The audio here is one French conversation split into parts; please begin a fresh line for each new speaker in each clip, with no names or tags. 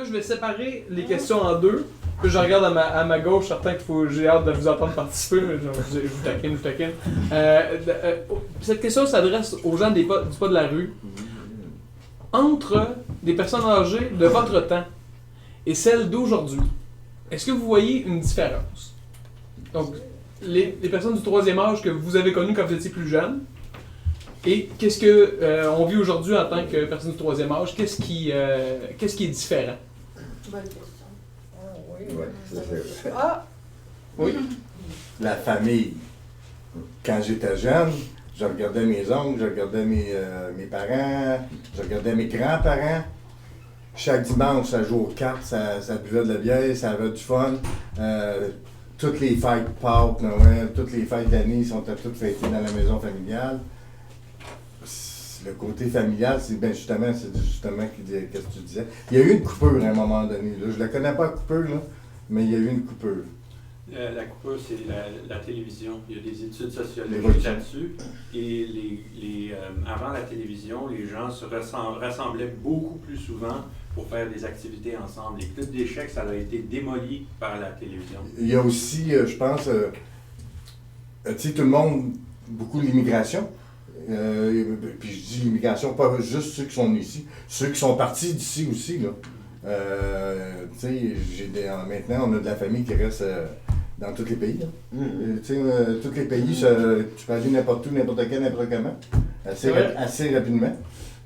je vais séparer les questions en deux. Puis je regarde à ma gauche, certain j'ai hâte de vous entendre participer, mais je vous taquine. Cette question s'adresse aux gens du pas de la rue. Entre des personnes âgées de votre temps et celles d'aujourd'hui, est-ce que vous voyez une différence? Donc, les personnes du troisième âge que vous avez connues quand vous étiez plus jeune, et qu'est-ce que on vit aujourd'hui en tant que personne du troisième âge? Qu'est-ce qui est différent?
Bonne question.
Ouais, c'est ça.
Ah!
Oui.
La famille. Quand j'étais jeune, je regardais mes oncles, je regardais mes parents, je regardais mes grands-parents. Chaque dimanche, ça jouait aux cartes, ça buvait de la bière, ça avait du fun. Toutes les fêtes Pâques, Noël, toutes les fêtes d'année sont toutes fêtées dans la maison familiale. Le côté familial, c'est justement qu'est-ce que tu disais. Il y a eu une coupure à un moment donné. Là. Je ne la connais pas, la coupure, là, mais il y a eu une coupure.
La coupure, c'est la télévision. Il y a des études sociologiques
L'évolution.
là-dessus. Et avant la télévision, les gens se rassemblaient beaucoup plus souvent pour faire des activités ensemble. Les clubs d'échecs, ça a été démoli par la télévision.
Il y a aussi, je pense, tu sais, tout le monde, beaucoup de l'immigration. Puis je dis l'immigration, pas juste ceux qui sont ici, ceux qui sont partis d'ici aussi. Là. Tu sais, maintenant, on a de la famille qui reste dans tous les pays. Tu sais, tous les pays, tu peux aller n'importe où, n'importe quand, n'importe comment, assez rapidement.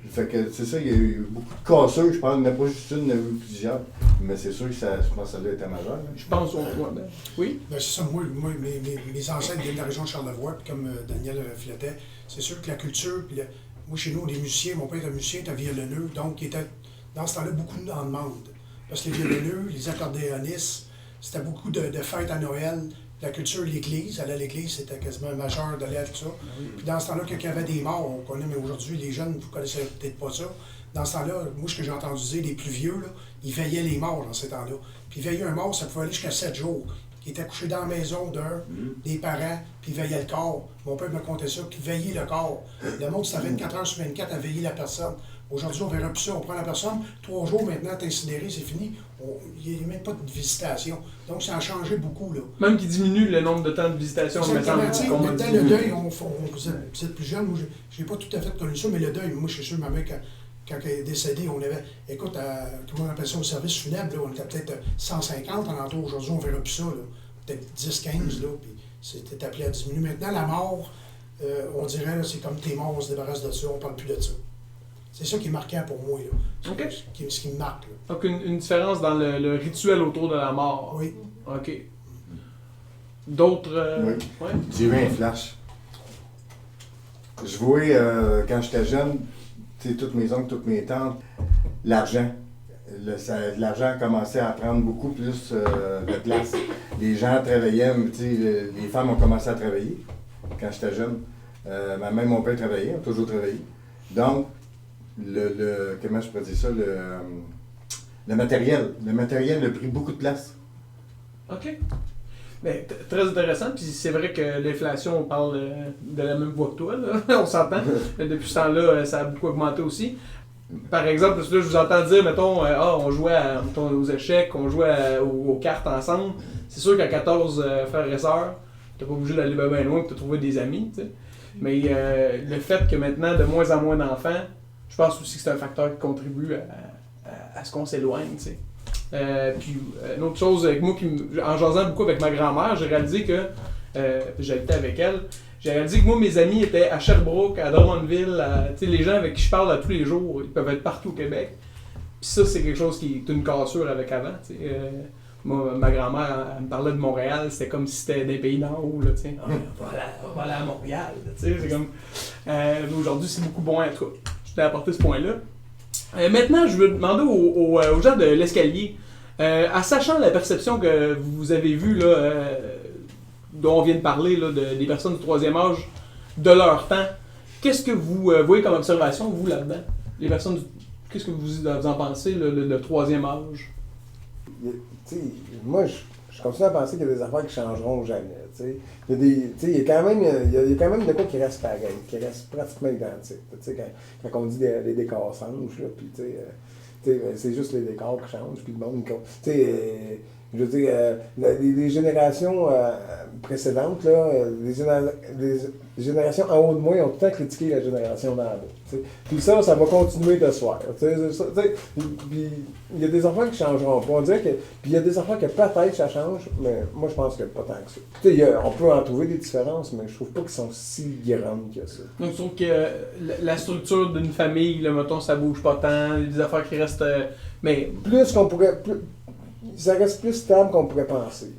Fait que c'est ça, il y a eu beaucoup de casseurs, je pense, il n'y en a pas juste une, il y en a eu plusieurs. Mais c'est sûr que je pense que ça doit être majeur. Hein.
Je pense au toi. Oui?
Ben, c'est ça, moi mes ancêtres viennent de la région de Charlevoix, puis comme Daniel filetait, c'est sûr que la culture, puis moi chez nous, on est musiciens, mon père était musicien, était violonneux, donc il était dans ce temps-là beaucoup en demande. Parce que les violonneux, les accordéonistes, c'était beaucoup de fêtes à Noël. La culture, l'église, aller à l'église, c'était quasiment majeur d'aller à tout ça. Puis dans ce temps-là, quand il y avait des morts, on connaît, mais aujourd'hui, les jeunes, vous ne connaissez peut-être pas ça. Dans ce temps-là, moi, ce que j'ai entendu dire, les plus vieux, là, ils veillaient les morts dans ces temps-là. Puis veiller un mort, ça pouvait aller jusqu'à 7 jours. Il était couché dans la maison des parents, puis il veillait le corps. Mon père me contait ça, qu'il veillait le corps. Le monde, c'était 24 heures sur 24 à veiller la personne. Aujourd'hui, on verra plus ça. On prend la personne, 3 jours maintenant, t'es incinéré, c'est fini. Il n'y a même pas de visitation. Donc, ça a changé beaucoup. Là.
Même qui diminue le nombre de temps de visitation.
Exactement. Maintenant, le deuil, vous êtes plus jeune, moi, je n'ai pas tout à fait connu ça, mais le deuil, moi, je suis sûr, ma mère, quand elle est décédée, on avait, écoute, comment on appelle ça, au service funèbre, là, on était peut-être 150 en entour. Aujourd'hui, on ne verra plus ça. Peut-être 10, 15, là, puis c'était appelé à diminuer. Maintenant, la mort, on dirait, là, c'est comme t'es mort, on se débarrasse de ça, on ne parle plus de ça. C'est ça qui est marquant pour moi, là.
OK.
Ce qui me marque. Là.
Donc, une différence dans le rituel autour de la mort.
Oui.
OK. D'autres...
Oui.
Ouais?
J'ai eu un flash. Je voyais, quand j'étais jeune, tu sais, toutes mes oncles, toutes mes tantes, l'argent. L'argent commençait à prendre beaucoup plus de place. Les gens travaillaient, tu sais, les femmes ont commencé à travailler quand j'étais jeune. Même mon père travaillait, a toujours travaillé. Donc, comment je pourrais dire ça, le matériel a pris beaucoup de place.
OK. Mais très intéressant, puis c'est vrai que l'inflation, on parle de la même voie que toi, là. On s'entend. Depuis ce temps-là, ça a beaucoup augmenté aussi. Par exemple, parce que là, je vous entends dire, mettons, on jouait aux échecs, on jouait aux cartes ensemble. C'est sûr qu'à 14 frères et sœurs, t'es pas obligé d'aller bien loin pour te trouver des amis, tu sais. Mais le fait que maintenant, de moins en moins d'enfants, je pense aussi que c'est un facteur qui contribue à ce qu'on s'éloigne, tu sais. Puis une autre chose avec moi, en jasant beaucoup avec ma grand-mère, j'ai réalisé que, j'habitais avec elle, j'ai réalisé que moi, mes amis étaient à Sherbrooke, à Drummondville, les gens avec qui je parle à tous les jours, ils peuvent être partout au Québec. Puis ça, c'est quelque chose qui est une cassure avec avant, tu sais. Moi, ma grand-mère, elle me parlait de Montréal, c'était comme si c'était des pays d'en haut, là, tu sais. On va aller à Montréal, tu sais, c'est comme... aujourd'hui, c'est beaucoup moins, en tout cas. Je t'ai apporté ce point-là. Maintenant, je veux demander aux gens de l'escalier, en sachant la perception que vous avez vue, là, dont on vient de parler, là, des personnes du troisième âge, de leur temps, qu'est-ce que vous voyez comme observation, vous, là-dedans? Les personnes qu'est-ce que vous en pensez, le troisième âge?
Moi, je continue à penser qu'il y a des affaires qui changeront jamais. Il y a quand même de quoi qui reste pareil, qui reste pratiquement identique. Quand on dit des décassanges, puis C'est juste les décors qui changent, puis le monde... je veux dire, les générations précédentes, là, les générations en haut de moi ont tout le temps critiqué la génération d'en bas. Puis ça va continuer de se faire. Puis il y a des enfants qui ne changeront pas. On dirait que. Puis il y a des enfants que peut-être ça change, mais moi je pense que pas tant que ça. On peut en trouver des différences, mais je trouve pas qu'ils sont si grandes que ça.
Donc, je trouve que la structure d'une famille, là, mettons, ça bouge pas tant, des affaires qui restent. Mais.
Plus qu'on pourrait. Ça reste plus stable qu'on pourrait penser.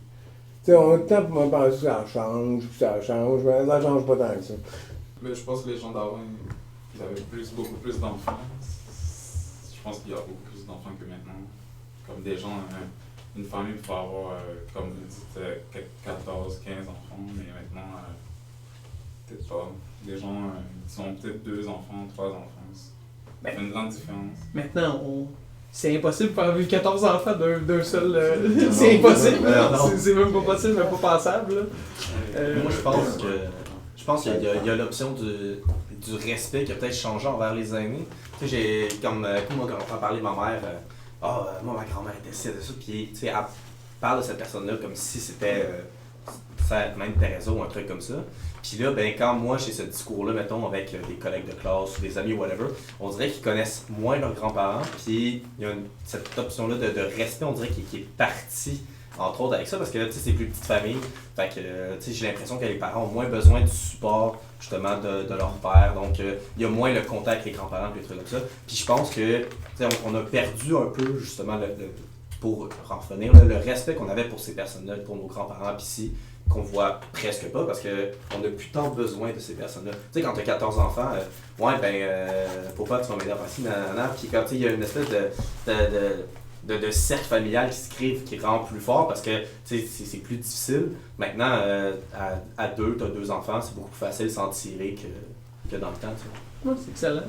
On a le temps pour penser que ça change, mais ça change pas tant que ça.
Mais je pense que les gens d'avant, ils avaient beaucoup plus d'enfants. Je pense qu'il y a beaucoup plus d'enfants que maintenant. Comme des gens, une famille peut avoir, comme vous dites, 14, 15 enfants, mais maintenant, peut-être pas. Des gens, ils ont peut-être 2 enfants, 3 enfants. Ça fait une grande différence.
Maintenant, c'est impossible de faire vivre 14 enfants d'un seul. C'est impossible. C'est même pas possible, même pas pensable. Là.
Moi, je pense qu'il y a l'option du respect qui a peut-être changé envers les aînés. Tu sais, j'ai comme mon grand-père parlait de ma mère. Moi, ma grand-mère était ci, de ça. Puis, tu sais, elle parle de cette personne-là comme si c'était même Teresa ou un truc comme ça. Puis là, ben, quand moi j'ai ce discours-là, mettons, avec des collègues de classe ou des amis, whatever, on dirait qu'ils connaissent moins leurs grands-parents. Puis il y a cette option-là de respect, on dirait, qui est partie, entre autres, avec ça, parce que là, tu sais, c'est plus petite famille. Fait que, tu sais, j'ai l'impression que les parents ont moins besoin du support, justement, de leur père. Donc, il y a moins le contact avec les grands-parents, puis des trucs comme ça. Puis je pense que, tu sais, on a perdu un peu, justement, pour en revenir, le respect qu'on avait pour ces personnes-là, pour nos grands-parents, puis ici, qu'on voit presque pas parce qu'on n'a plus tant besoin de ces personnes-là. Tu sais, quand tu as 14 enfants, faut pas que tu vas m'aider à passer, puis quand il y a une espèce de cercle familial qui se crée, qui rend plus fort parce que c'est plus difficile. Maintenant, à 2, tu as 2 enfants, c'est beaucoup plus facile de s'en tirer que dans le temps. Tu
vois. C'est excellent.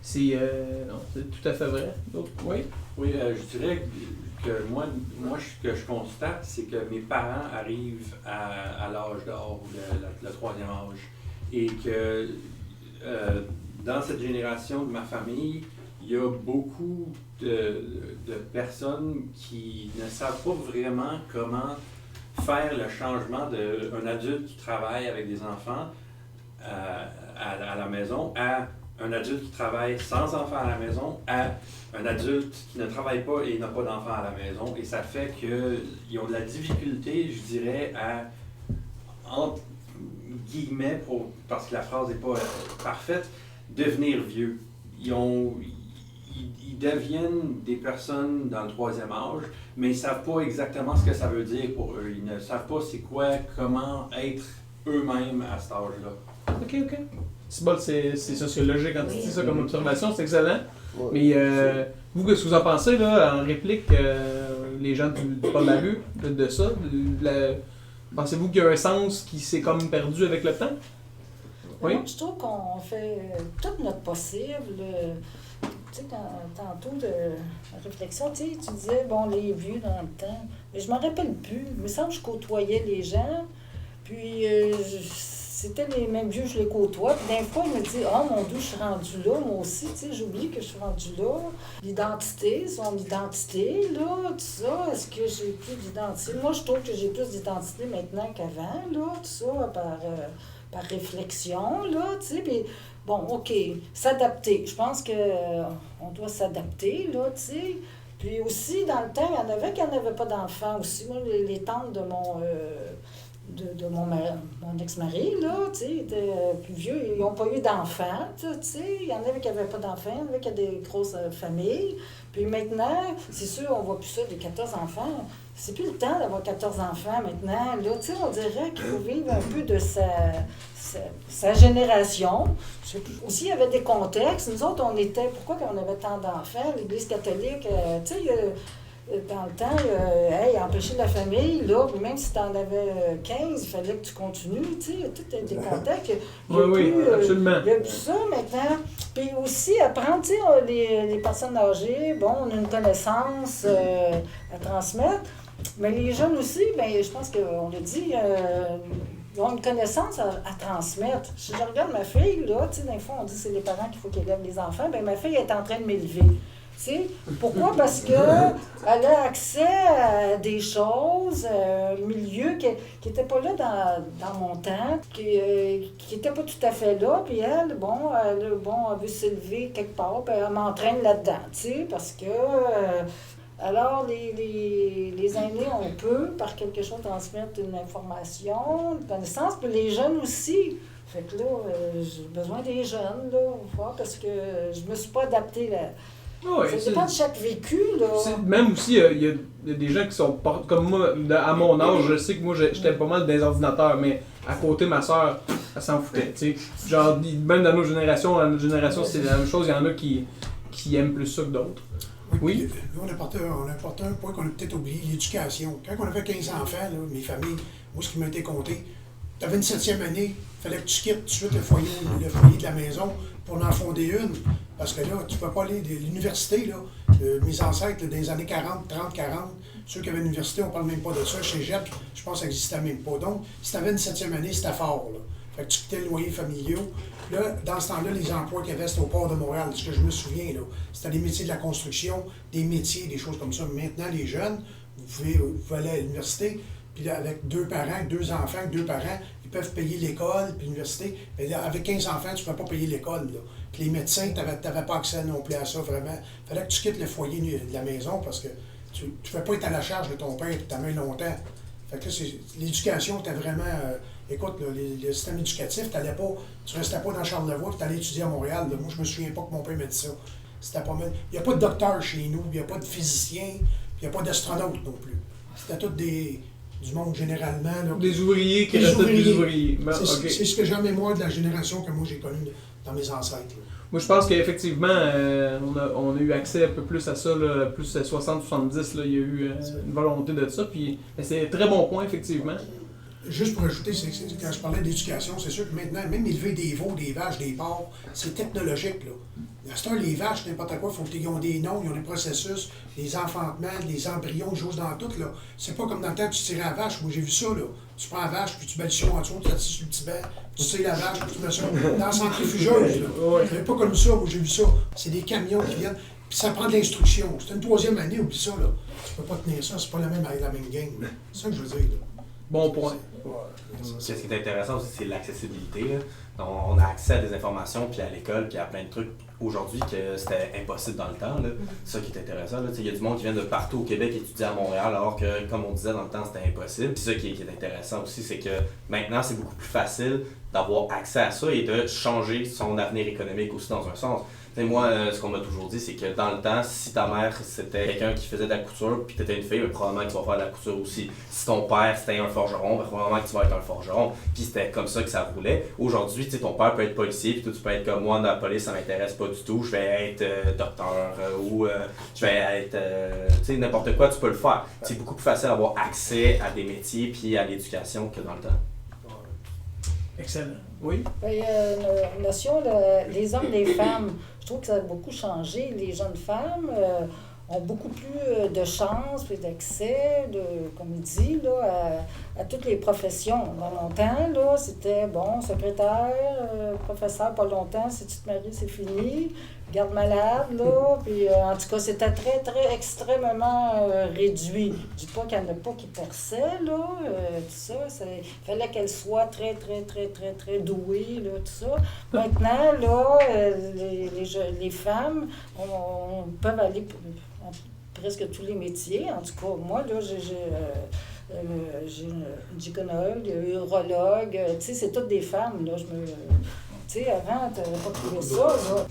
C'est tout à fait vrai. Donc, oui?
Oui, je dirais que moi, ce que je constate, c'est que mes parents arrivent à l'âge d'or, le 3e âge, et que dans cette génération de ma famille, il y a beaucoup de personnes qui ne savent pas vraiment comment faire le changement d'un adulte qui travaille avec des enfants à la maison à un adulte qui travaille sans enfants à la maison à un adulte qui ne travaille pas et n'a pas d'enfants à la maison. Et ça fait qu'ils ont de la difficulté, je dirais, à, entre guillemets, parce que la phrase n'est pas parfaite, devenir vieux. Ils deviennent des personnes dans le 3e âge, mais ils ne savent pas exactement ce que ça veut dire pour eux. Ils ne savent pas comment être eux-mêmes à cet âge-là.
OK. C'est sociologique quand tu dis ça comme observation, c'est excellent.
Ouais.
Mais vous, qu'est-ce que vous en pensez là, en réplique, les gens du Paul-Maru, de ça? Pensez-vous qu'il y a un sens qui s'est comme perdu avec le temps? Oui.
Moi, je trouve qu'on fait tout notre possible. Tu sais, tantôt de réflexion, tu disais, bon, les vieux dans le temps. Mais je m'en rappelle plus. Il me semble que je côtoyais les gens. Puis, c'était les mêmes vieux, je les côtoie. Puis d'un fois, je me dis, oh mon Dieu, je suis rendue là, moi aussi, tu sais, j'oublie que je suis rendue là. L'identité, son identité, là, tout ça, est-ce que j'ai plus d'identité? Moi, je trouve que j'ai plus d'identité maintenant qu'avant, là, tout ça, par réflexion, là, tu sais, puis bon, OK, s'adapter. Je pense qu'on doit s'adapter, là, tu sais. Puis aussi, dans le temps, il y en avait qui n'avaient pas d'enfants aussi. Moi, les tantes de mon... mon ex-mari, là, tu sais, étaient plus vieux, ils n'ont pas eu d'enfants, tu sais, il y en avait qui n'avaient pas d'enfants, il y en avait qui avaient des grosses familles, puis maintenant, c'est sûr, on voit plus ça, des 14 enfants, c'est plus le temps d'avoir 14 enfants maintenant, là, tu sais, on dirait qu'il faut vivre un peu de sa génération. Aussi, il y avait des contextes, nous autres, pourquoi on avait tant d'enfants, l'Église catholique, tu sais, dans le temps, empêcher la famille, là, même si tu en avais 15, il fallait que tu continues, tu sais, tout des contacts.
Oui, absolument.
Il y a plus ça maintenant. Puis aussi, apprendre, tu sais, les personnes âgées, bon, on a une connaissance à transmettre, mais les jeunes aussi, bien, je pense qu'on l'a dit, ils ont une connaissance à transmettre. Si je regarde ma fille, là, tu sais, des fois, on dit que c'est les parents qu'il faut qu'elle élève les enfants, bien, ma fille est en train de m'élever. sais. Pourquoi? Parce qu'elle a accès à des choses, un milieu qui n'était pas là dans mon temps, qui n'était pas tout à fait là. Puis elle, elle veut s'élever quelque part, puis elle m'entraîne là-dedans, tu sais, parce que... alors, les aînés, on peut, par quelque chose, transmettre une information, une connaissance, puis les jeunes aussi. Fait que là, j'ai besoin des jeunes, là, parce que je me suis pas adaptée là.
Ouais,
Ça dépend de chaque vécu, là.
Même aussi, il y a des gens qui sont comme moi, à mon âge, je sais que moi j'étais pas mal des ordinateurs, mais à côté, ma soeur, elle s'en foutait. T'sais. Genre, même dans notre génération, c'est la même chose, il y en a qui aiment plus ça que d'autres. Oui.
On a porté un point qu'on a peut-être oublié, l'éducation. Quand on avait 15 enfants, là, mes familles, moi, ce qui m'a été compté, tu avais une 7e année, il fallait que tu quittes tout de suite le foyer de la maison pour en fonder une. Parce que là, tu ne peux pas aller de l'université, là. Mes ancêtres, là, dans les années 40, 30, 40, ceux qui avaient l'université, on ne parle même pas de ça. Chez Jette, je pense que ça n'existait même pas. Donc, si tu avais une 7e année, c'était fort, là. Fait que tu quittais le loyer familiaux. Là, dans ce temps-là, les emplois qu'il y avait, c'était au port de Montréal, ce que je me souviens, là. C'était des métiers de la construction, des métiers, des choses comme ça. Maintenant, les jeunes, vous pouvez aller à l'université, puis là, avec 2 parents, 2 enfants, 2 parents, ils peuvent payer l'école, puis l'université. Mais là, avec 15 enfants, tu ne peux pas payer l'école, là. Puis les médecins, tu n'avais pas accès non plus à ça, vraiment. Il fallait que tu quittes le foyer de la maison parce que tu ne fais pas être à la charge de ton père et de ta mère longtemps. Fait que là, l'éducation était vraiment... écoute, là, le système éducatif, tu ne restais pas dans Charlevoix et tu allais étudier à Montréal. Là. Moi, je me souviens pas que mon père m'a dit ça. C'était pas mal. Il n'y a pas de docteur chez nous, il n'y a pas de physicien, il n'y a pas d'astronaute non plus. C'était tout du monde généralement. Là.
Des ouvriers qui restaient des ouvriers.
C'est ce que j'ai en mémoire de la génération que moi j'ai connue dans mes ancêtres. Là.
Moi, je pense qu'effectivement, on a eu accès un peu plus à ça, là, plus 60-70, il y a eu une volonté de ça. Puis c'est un très bon point, effectivement.
Juste pour ajouter, quand je parlais d'éducation, c'est sûr que maintenant, même élever des veaux, des vaches, des porcs, c'est technologique. Là. À ce temps, les vaches, n'importe quoi, ils ont des noms, ils ont des processus, des enfantements, des embryons, des choses dans tout. Là. C'est pas comme dans le temps que tu tirais la vache. Moi, j'ai vu ça. Là. Tu prends la vache, puis tu mets le chiot en dessous, tu l'assis sur le petit banc, tu tires la vache, puis tu mets ça dans la centrifugeuse. C'est pas comme ça. Moi, j'ai vu ça. C'est des camions qui viennent. Puis ça prend de l'instruction. C'est une 3e année, oublie ça. Là. Tu peux pas tenir ça. C'est pas la même game. C'est ça que je veux dire. Là.
Bon point.
Ce qui est intéressant aussi, c'est l'accessibilité. Là. Donc, on a accès à des informations, puis à l'école, puis à plein de trucs aujourd'hui que c'était impossible dans le temps. Là. C'est ça qui est intéressant. Il y a du monde qui vient de partout au Québec étudier à Montréal, alors que, comme on disait dans le temps, c'était impossible. Puis ça qui est intéressant aussi, c'est que maintenant, c'est beaucoup plus facile d'avoir accès à ça et de changer son avenir économique aussi dans un sens. T'sais, moi, ce qu'on m'a toujours dit, c'est que dans le temps, si ta mère c'était quelqu'un qui faisait de la couture, puis t'étais une fille, ben, probablement que tu vas faire de la couture aussi. Si ton père c'était un forgeron, ben, probablement que tu vas être un forgeron. Puis c'était comme ça que ça roulait. Aujourd'hui, ton père peut être policier, puis toi tu peux être comme moi, dans la police, ça m'intéresse pas du tout. Je vais être docteur ou je vais être n'importe quoi, tu peux le faire. C'est beaucoup plus facile d'avoir accès à des métiers puis à l'éducation que dans le temps.
Excellent. Oui?
Il y a une notion, les hommes et les femmes. Je trouve que ça a beaucoup changé. Les jeunes femmes ont beaucoup plus de chance et d'accès, comme il dit, là, à toutes les professions. Dans mon temps, là, c'était, secrétaire, professeur, pas longtemps. Si tu te maries, c'est fini. Garde malade, là. Puis, en tout cas, c'était très, très, extrêmement réduit. Je dis pas qu'il n'y en a pas qui perçaient, là, tout ça. Il fallait qu'elle soit très, très, très, très, très douée, là, tout ça. Maintenant, là, les femmes peuvent aller pour presque tous les métiers. En tout cas, moi, là, j'ai une gynécologue, urologue, tu sais, c'est toutes des femmes, là. Tu sais, avant, tu n'avais pas trouvé ça, là.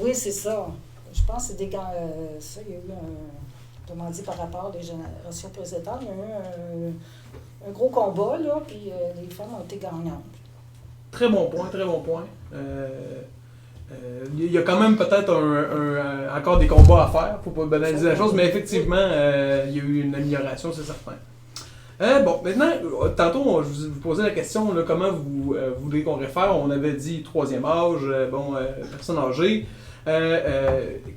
Oui, c'est ça. Je pense que c'est des gants. Ça, il y a eu comment dire, par rapport aux générations précédentes, il y a eu un gros combat, là, puis les femmes ont été gagnantes.
Très bon point, très bon point. Il y a quand même peut-être encore des combats à faire, faut pas banaliser la chose, mais effectivement, il y a eu une amélioration, c'est certain. Maintenant, tantôt, je vous posais la question, là, comment vous voudriez qu'on réfère. On avait dit 3e âge, personne âgée.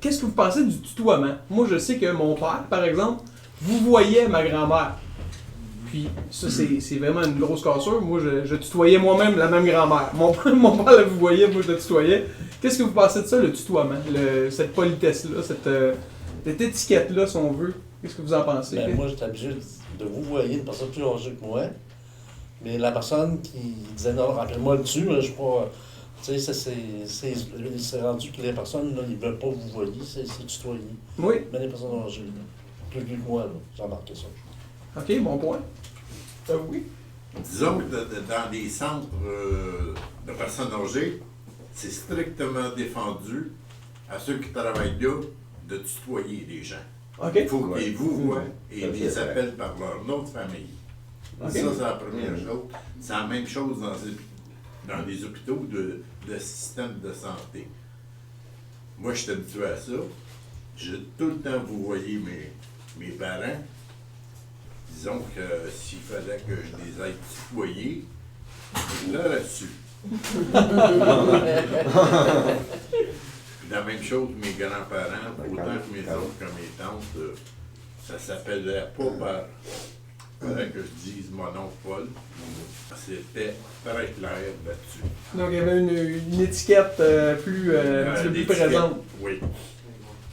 Qu'est-ce que vous pensez du tutoiement? Moi, je sais que mon père, par exemple, vous voyez ma grand-mère. Puis ça, c'est vraiment une grosse cassure. Moi, je tutoyais moi-même la même grand-mère. Mon père, vous voyez, moi, je le tutoyais. Qu'est-ce que vous pensez de ça, le tutoiement, cette politesse-là, cette étiquette-là, si on veut? Qu'est-ce que vous en pensez?
Ben, moi, j'étais habitué de vous voyer une personne plus âgée que moi. Mais la personne qui disait non, rappelle-moi le dessus, je suis pas. Tu sais, c'est rendu que les personnes, là, ils ne veulent pas vous voyer, c'est tutoyer.
Oui.
Mais les personnes âgées, là, plus vieux que moi, là, j'ai remarqué ça.
OK, bon point. Oui.
Disons que dans des centres de personnes âgées, c'est strictement défendu à ceux qui travaillent là de tutoyer les gens.
OK.
Il faut qu'ils vous voient et
Ça,
les
c'est vrai.
appellent par leur nom de famille.
OK.
Ça, c'est la première chose. C'est la même chose dans les hôpitaux de système de santé. Moi, je suis habitué à ça. J'ai tout le temps vous voyez mes parents. Disons que s'il fallait que je les aille tutoyer, je l'aurais su. La même chose, mes grands-parents, autant que mes oncles que mes tantes, ça s'appelait pas par. Il fallait que je dise mon nom Paul. C'était très clair là-dessus.
Donc, il y avait une étiquette plus, un petit peu plus
L'étiquette,
présente.
Oui.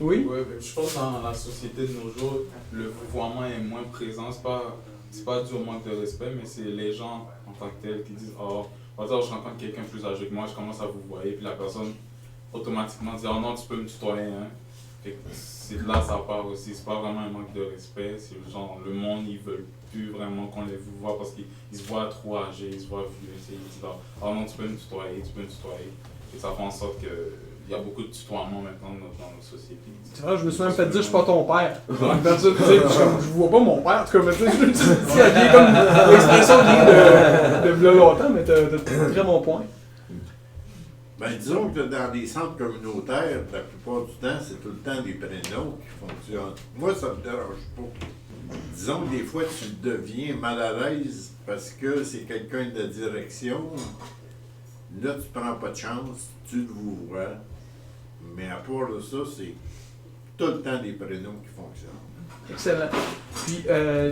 Oui?
Ouais, ben, je pense que dans la société de nos jours, le vouvoiement est moins présent. C'est pas dû au manque de respect, mais c'est les gens en tant que tels qui disent oh, on va dire, je rencontre quelqu'un plus âgé que moi, je commence à vous voir, puis la personne automatiquement dit oh non, tu peux me tutoyer. Hein. Fait que c'est de là ça part aussi. C'est pas vraiment un manque de respect. C'est genre le monde, ils veulent plus vraiment qu'on les vous voit parce qu'ils se voient trop âgés, ils se voient vieux. Ils disent oh non, tu peux me tutoyer, tu peux me tutoyer. Et ça fait en sorte que. Il y a beaucoup de tutoiement maintenant dans notre société.
C'est vrai, je me suis même fait dire, je suis pas ton père. Personne, tu sais, je vois pas mon père, en tout cas, mais tu sais, ça vient comme l'expression vient de longtemps, mais t'as un très bon point.
Ben, disons que dans les centres communautaires, la plupart du temps, c'est tout le temps des prénoms qui fonctionnent. Moi, ça me dérange pas. Disons que des fois, tu deviens mal à l'aise parce que c'est quelqu'un de direction. Là, tu prends pas de chance, tu le vois. Mais à part de ça, c'est tout le temps des prénoms qui fonctionnent.
Excellent. Puis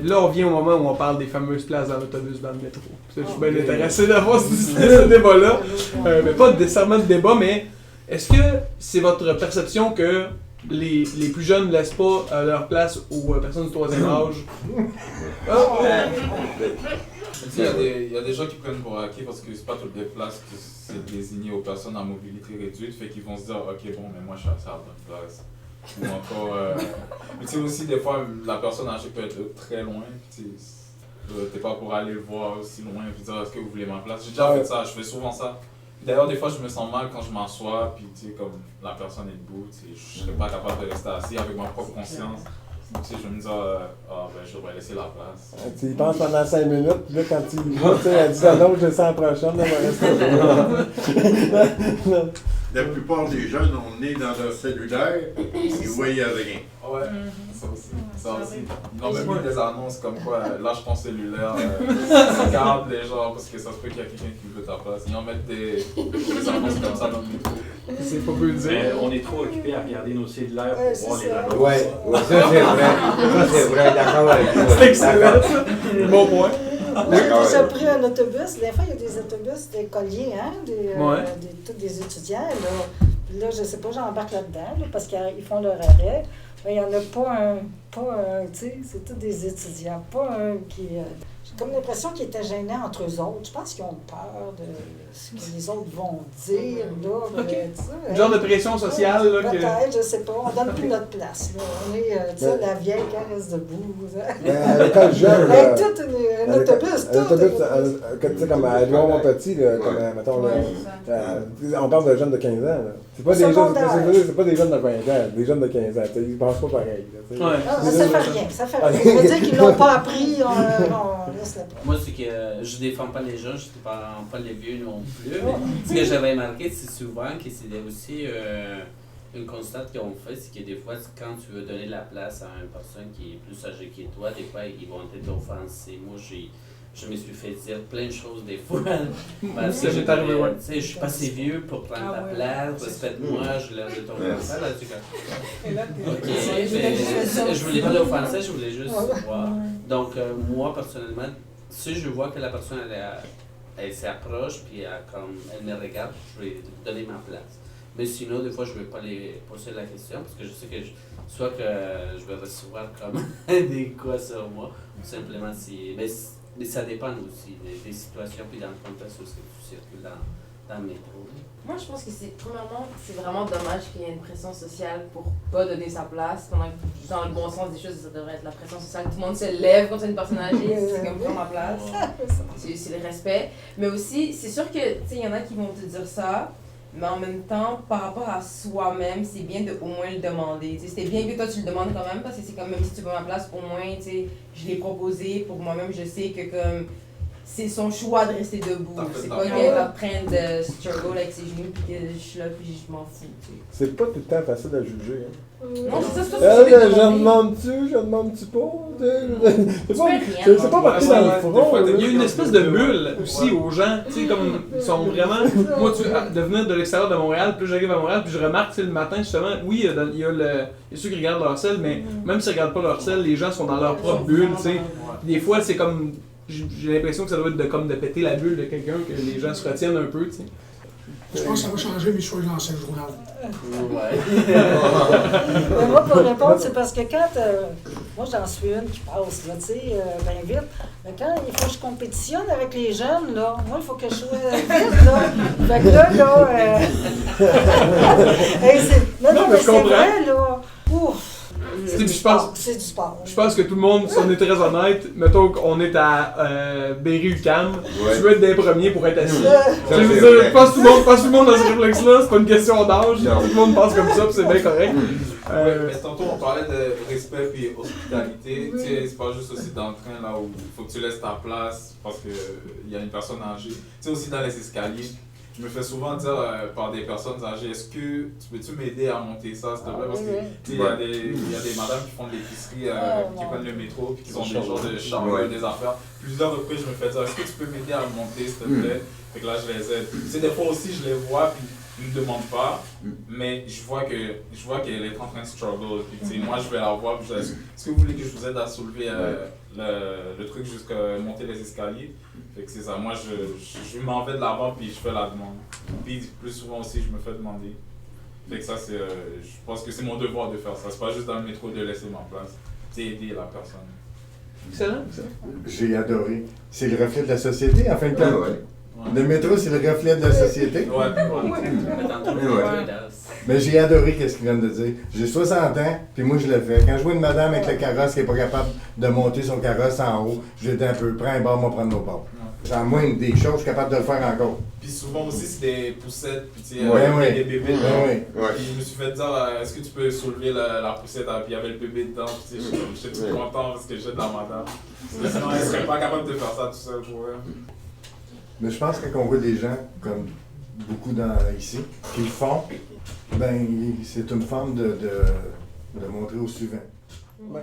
là, on vient au moment où on parle des fameuses places dans l'autobus dans le métro. Ça, je suis bien intéressé d'avoir ce débat-là. Mais pas nécessairement de débat, mais est-ce que c'est votre perception que les plus jeunes ne laissent pas leur place aux personnes du troisième âge?
Il y a des gens qui prennent pour acquis parce que c'est pas toutes les places que c'est désigné aux personnes à mobilité réduite, fait qu'ils vont se dire ok bon mais moi je suis à la bonne place. Ou encore mais tu sais aussi des fois la personne âgée peut être très loin, puis t'es pas pour aller le voir aussi loin et dire est-ce que vous voulez ma place. J'ai déjà fait ça, je fais souvent ça. D'ailleurs des fois je me sens mal quand je m'assois puis tu sais comme la personne est debout, je serais pas capable de rester assis avec ma propre conscience. Tu sais, je vais me dire, ben, je devrais laisser la place.
Tu y penses pendant 5 minutes, puis là, quand tu y vas, tu sais, elle dit à l'autre, je sens la prochaine, là, on va rester.
La plupart des jeunes, on est dans leur cellulaire, ils voient rien.
Ouais, ça aussi. Ils ont même mis des annonces comme quoi, lâche ton cellulaire, regarde les gens, parce que ça se peut qu'il y a quelqu'un qui veut ta place. Ils en mettent des annonces comme ça dans le métro.
C'est pas peu dire.
Mais on est trop occupés à regarder nos cellulaires
Ouais,
pour voir
c'est
les
ça.
annonces.
Ouais, ça c'est vrai. Ça c'est vrai, d'accord avec toi.
C'est excellent, ça. Bon point.
J'ai déjà pris un autobus. Des fois, il y a des autobus d'écoliers, hein, tous des étudiants. Là. Puis là, je sais pas, j'embarque là-dedans là, parce qu'ils font leur arrêt. Mais il n'y en a pas un, tu sais, c'est tous des étudiants. Pas un qui. J'ai comme l'impression qu'ils étaient gênés entre eux autres. Je pense qu'ils ont peur de ce que les autres vont dire, là.
Okay.
Tu sais,
Une genre de pression sociale, là.
Peut-être, je sais pas. On donne plus notre place, là. On est, tu sais, la vieille qui reste debout.
Mais à l'école jeune, là,
Avec tout un autobus, tout.
tu sais, comme à Lyon-Montpetit, là, comme, mettons, là, on parle de jeunes de 15 ans, là. C'est pas des jeunes de 20 ans, des jeunes de 15 ans, tu sais, ils pensent pas pareil, là, tu sais.
Ouais.
Ah, mais ça fait rien, ça fait rien. Ça veut dire qu'ils l'ont pas appris, on laisse la place.
Moi, c'est que je défends pas les jeunes, je défends pas les vieux non plus. Mais ce que j'avais remarqué, c'est souvent que c'est aussi une constate qu'on fait, c'est que des fois, quand tu veux donner la place à une personne qui est plus âgée que toi, des fois, ils vont être offensés. Moi, je me suis fait dire plein de choses des fois. Parce que je suis pas assez vieux pour prendre ta place, respecte-moi, je l'air de ton enfant. Là, ok, mais je voulais pas l'offenser, je voulais juste voir. Donc, moi, personnellement, si je vois que la personne, elle s'approche, puis elle me regarde, je vais donner ma place. Mais sinon, des fois, je ne vais pas les poser la question parce que je sais que soit que je vais recevoir comme des quoi sur moi, ou simplement si. Mais ça dépend aussi des situations puis dans le contexte où tu circules dans le métro.
Moi, je pense que premièrement, c'est vraiment dommage qu'il y ait une pression sociale pour pas donner sa place. Pendant que, dans le bon sens des choses, ça devrait être la pression sociale. Tout le monde se lève quand c'est une personne âgée, c'est comme prendre ma place. C'est le respect. Mais aussi, c'est sûr que, tu sais, il y en a qui vont te dire ça, mais en même temps, par rapport à soi-même, c'est bien de au moins le demander. C'est bien que toi, tu le demandes quand même, parce que c'est comme, même si tu veux ma place, au moins, tu sais, je l'ai proposé pour moi-même, je sais que comme... C'est son choix de rester debout. C'est pas qu'elle va prendre de struggle avec ses genoux puis que je suis là puis je m'en fous. Tu sais.
C'est pas tout le temps facile à juger. Hein.
Non, c'est ça, c'est
je demande-tu pas? C'est pas parti dans le front.
Il y a une espèce de bulle aussi aux gens, tu sais, comme ils sont vraiment. Moi, de venir de l'extérieur de Montréal, plus j'arrive à Montréal, puis je remarque, le matin, justement, oui, il y a ceux qui regardent leur sel, mais même s'ils regardent pas leur sel, les gens sont dans leur propre bulle, tu sais. Des fois, c'est comme. J'ai l'impression que ça doit être comme de péter la bulle de quelqu'un, que les gens se retiennent un peu, tu sais.
Je pense que ça va changer, mais je suis lancé le journal.
Mais moi, pour répondre, c'est parce que quand. Moi, j'en suis une qui passe, là, tu sais, bien vite. Mais quand il faut que je compétitionne avec les jeunes, là, moi, il faut que je sois vite, là. Fait que là, hey, non, mais c'est vrai, là. Ouf! C'est du sport.
Je pense que tout le monde, si on est très honnête, mettons qu'on est à Berry-UQAM, tu veux être des premiers pour être assis. Je pense que tout le monde dans ce réflexe-là, c'est pas une question d'âge, tout le monde pense comme ça, puis c'est bien correct.
Mais tantôt on parlait de respect puis hospitalité, tu sais, c'est pas juste aussi dans le train là où il faut que tu laisses ta place parce qu'il y a une personne âgée. Tu sais, aussi dans les escaliers. Je me fais souvent dire par des personnes âgées, est-ce que tu peux-tu m'aider à monter ça, s'il te plaît? Parce que il y a des madames qui font de l'épicerie, qui prennent le métro, puis qui ont des genres de charges, des affaires. Plusieurs reprises, je me fais dire, est-ce que tu peux m'aider à monter, s'il te plaît? Fait que là, je les aide. Tu sais, des fois aussi, je les vois, puis ils ne me demandent pas, mais je vois qu'elle est en train de struggle. Puis, moi, je vais la voir, puis je dis, est-ce que vous voulez que je vous aide à soulever le truc jusqu'à monter les escaliers? Fait que c'est ça, moi je m'en vais de l'avant puis je fais la demande. Puis plus souvent aussi je me fais demander. Fait que ça c'est, je pense que c'est mon devoir de faire ça. C'est pas juste dans le métro de laisser ma place. C'est aider la personne.
Excellent, ça.
J'ai adoré. C'est le reflet de la société en fin de compte. Le métro, c'est le reflet de la société. Mais j'ai adoré ce qu'ils viennent de dire. J'ai 60 ans, puis moi je le fais. Quand je vois une madame avec le carrosse qui n'est pas capable de monter son carrosse en haut, je lui dis un peu, prends un bord, moi prendre nos bords. J'en moins des choses, je suis capable de le faire encore.
Puis souvent aussi, c'est des poussettes, puis des bébés dedans. Puis je me suis fait dire, est-ce que tu peux soulever la poussette? Puis il y avait le bébé dedans, puis j'étais tout content parce que j'étais dans ma dame. Sinon, elle serait pas capable de faire ça tout seul pour elle.
Mais je pense que quand on voit des gens, comme beaucoup ici, qui le font, ben c'est une forme de montrer au suivant.
Ouais.